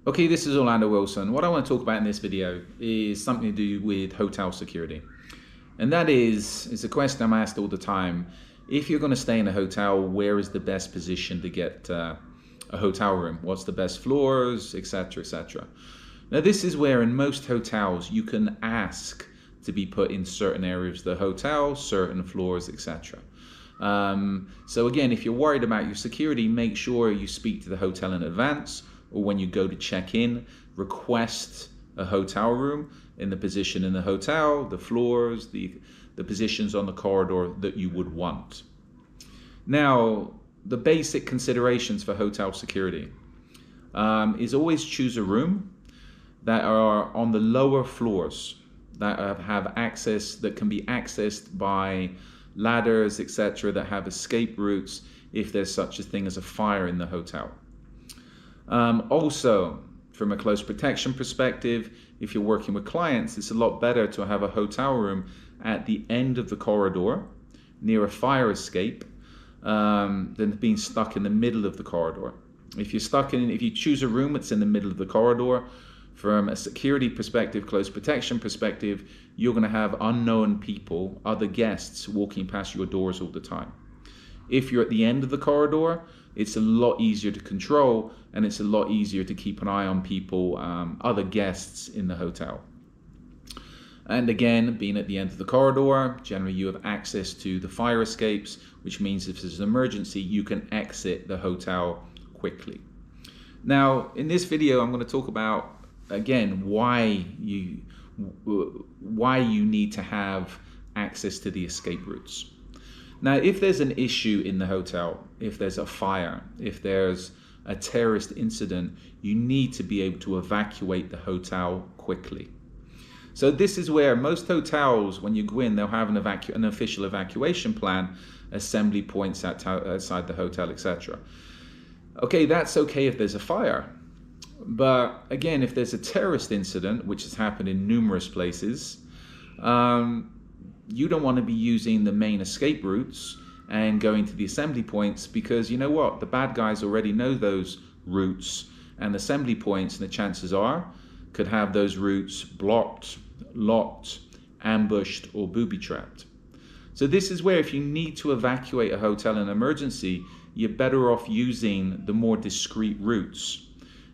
Okay, this is Orlando Wilson. What I want to talk about in this video is something to do with hotel security. And that is a question I'm asked all the time. If you're going to stay in a hotel, where is the best position to get a hotel room? What's the best floors, etc., etc. Now, this is where in most hotels you can ask to be put in certain areas of the hotel, certain floors, etc. So again, if you're worried about your security, make sure you speak to the hotel in advance, or when you go to check in, request a hotel room in the position in the hotel, the floors, the positions on the corridor that you would want. Now, the basic considerations for hotel security is always choose a room that are on the lower floors, that have access, that can be accessed by ladders, etc., that have escape routes if there's such a thing as a fire in the hotel. Also, from a close protection perspective, if you're working with clients, it's a lot better to have a hotel room at the end of the corridor near a fire escape than being stuck in the middle of the corridor. If you choose a room that's in the middle of the corridor, from a security perspective, close protection perspective, you're going to have unknown people, other guests walking past your doors all the time. If you're at the end of the corridor, it's a lot easier to control, and it's a lot easier to keep an eye on people, other guests in the hotel. And again, being at the end of the corridor, generally you have access to the fire escapes, which means if there's an emergency, you can exit the hotel quickly. Now, in this video, I'm going to talk about, again, why you need to have access to the escape routes. Now, if there's an issue in the hotel, if there's a fire, if there's a terrorist incident, you need to be able to evacuate the hotel quickly. So this is where most hotels, when you go in, they'll have an official evacuation plan, assembly points outside the hotel, etc. Okay, that's okay if there's a fire. But again, if there's a terrorist incident, which has happened in numerous places, you don't want to be using the main escape routes and going to the assembly points, because you know what? The bad guys already know those routes and assembly points, and the chances are could have those routes blocked, locked, ambushed, or booby-trapped. So this is where if you need to evacuate a hotel in an emergency, you're better off using the more discreet routes.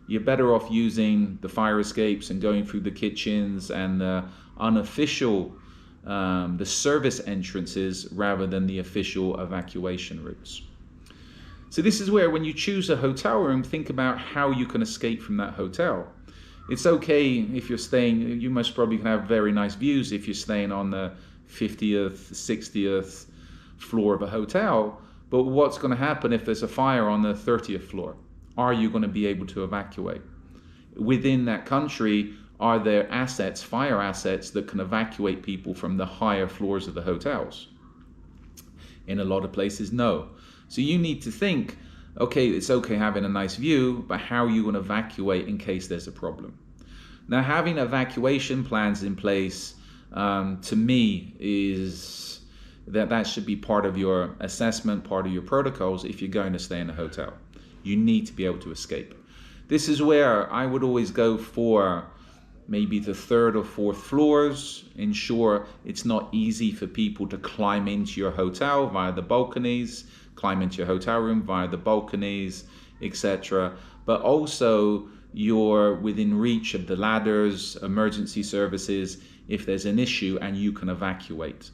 You're better off using the fire escapes and going through the kitchens and the unofficial the service entrances rather than the official evacuation routes. So this is where when you choose a hotel room, think about how you can escape from that hotel. It's okay if you're staying, you most probably can have very nice views if you're staying on the 50th, 60th floor of a hotel, but what's going to happen if there's a fire on the 30th floor? Are you going to be able to evacuate? Within that country, are there assets, fire assets, that can evacuate people from the higher floors of the hotels? In a lot of places, no. So you need to think, okay, it's okay having a nice view, but how are you going to evacuate in case there's a problem? Now, having evacuation plans in place, to me, is that should be part of your assessment, part of your protocols if you're going to stay in a hotel. You need to be able to escape. This is where I would always go for maybe the third or fourth floors. Ensure it's not easy for people to climb into your hotel via the balconies, climb into your hotel room via the balconies, etc. But also you're within reach of the ladders, emergency services, if there's an issue and you can evacuate.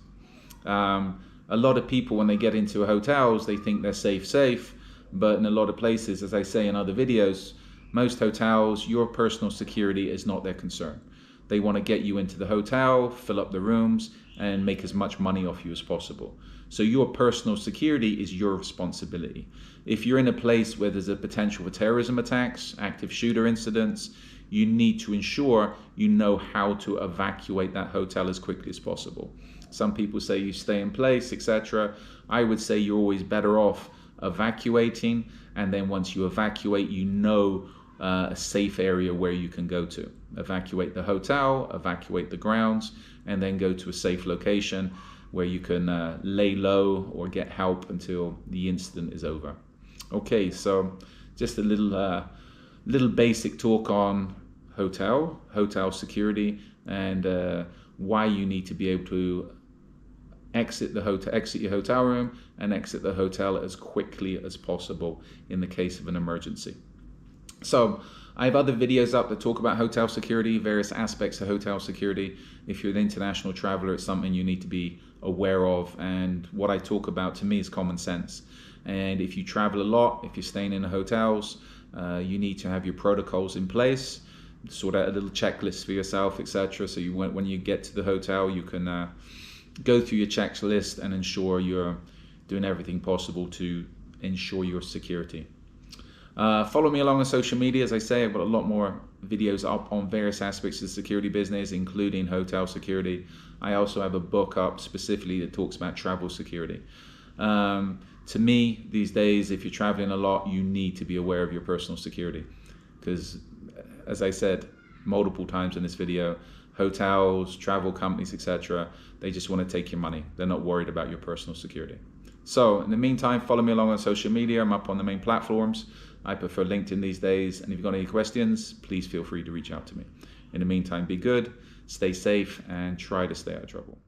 A lot of people, when they get into hotels, they think they're safe, but in a lot of places, as I say in other videos, most hotels, your personal security is not their concern. They want to get you into the hotel, fill up the rooms, and make as much money off you as possible. So your personal security is your responsibility. If you're in a place where there's a potential for terrorism attacks, active shooter incidents, you need to ensure you know how to evacuate that hotel as quickly as possible. Some people say you stay in place, etc. I would say you're always better off evacuating, and then once you evacuate, you know a safe area where you can go to. Evacuate the hotel, evacuate the grounds, and then go to a safe location where you can lay low or get help until the incident is over. Okay, so just a little little basic talk on hotel security, and why you need to be able to exit your hotel room and exit the hotel as quickly as possible in the case of an emergency. So I have other videos up that talk about hotel security, various aspects of hotel security. If you're an international traveler, it's something you need to be aware of, and what I talk about to me is common sense. And if you travel a lot, if you're staying in the hotels, you need to have your protocols in place, sort out a little checklist for yourself, etc. So when you get to the hotel, you can go through your checklist and ensure you're doing everything possible to ensure your security. Follow me along on social media. As I say, I've got a lot more videos up on various aspects of the security business, including hotel security. I also have a book up specifically that talks about travel security. To me, these days, if you're traveling a lot, you need to be aware of your personal security, because, as I said multiple times in this video, hotels, travel companies, etc., they just want to take your money. They're not worried about your personal security. So in the meantime, follow me along on social media. I'm up on the main platforms. I prefer LinkedIn these days. And if you've got any questions, please feel free to reach out to me. In the meantime, be good, stay safe, and try to stay out of trouble.